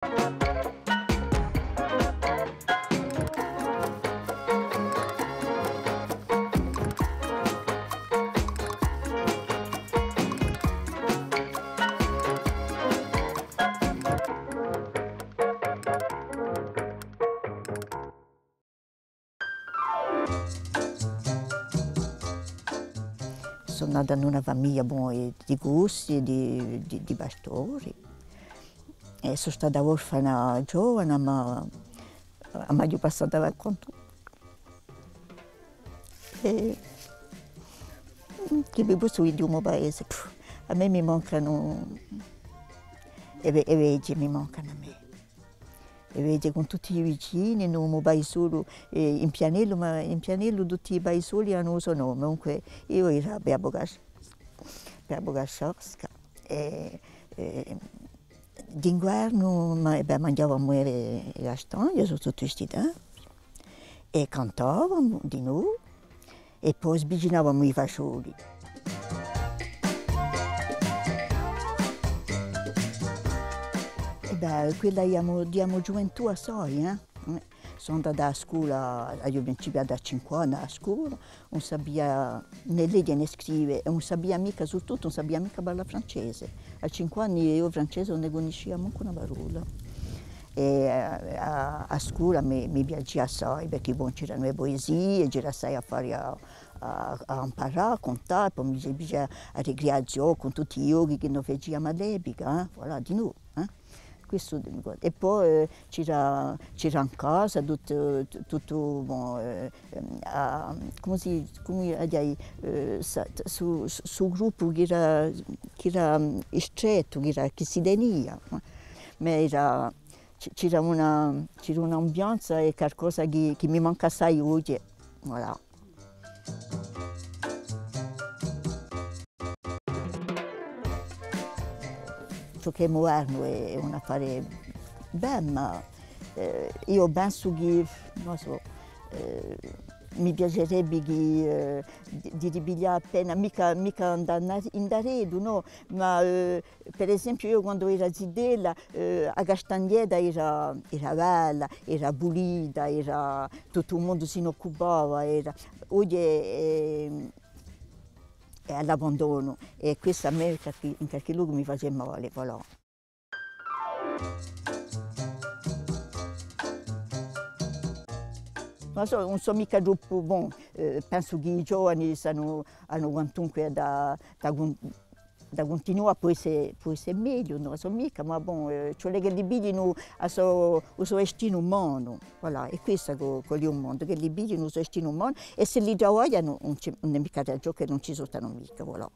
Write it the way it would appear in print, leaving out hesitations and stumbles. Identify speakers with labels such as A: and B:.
A: Sono nata in una famiglia di gusti, di pastori. E sono stata orfana giovane, ma ho passato racconto. E che vivo su di un mio paese, a me mi mancano, e vedi, mi mancano a me. E vedi con tutti i vicini, non mi vai solo in Pianello, ma in Pianello tutti i paesoli hanno il suo nome. Comunque io ero a Beabogasciosca e d'inverno mangiavamo le castagne su tutti questi tempi e cantavamo di noi e poi sbiginavamo i fascioli. Quella diamo gioventù assai, Sono andata a scuola, io ho iniziato a 5 anni a scuola, non sapeva né leggere né scrivere, non sapeva mica, soprattutto non sapeva mica parlare francese. A 5 anni io francese non ne conoscevo neanche una parola. E a scuola mi piaceva assai, perché c'erano le poesie, c'era assai a fare a imparare, a contare, poi mi piaceva a ricreazione con tutti i yogi che noi facevamo all'epoca, voilà, di noi. Questo, e poi c'era in casa tutto come sul gruppo che era stretto, che si tenia, ma c'era un'ambianza e qualcosa che mi manca assai oggi. Voilà. Ciò che è moderno è un affare bello, ma io penso che, non so, mi piacerebbe di ripigliare appena, mica andare in arredo, no? Ma per esempio io quando ero a Zidella, a Castagneda era bella, era pulita, tutto il mondo se ne occupava, oggi è all'abbandono e questo a me in qualche luogo mi faceva male. Voilà. Non so mica troppo, penso che i giovani hanno quantunque da continuare, può essere meglio, non so mica, ma cioè che li biglino a suo destino umano, voilà, è questo che è un mondo, che li biglino il suo destino umano e se li già vogliono non è mica ragione che non ci sono mica, voilà.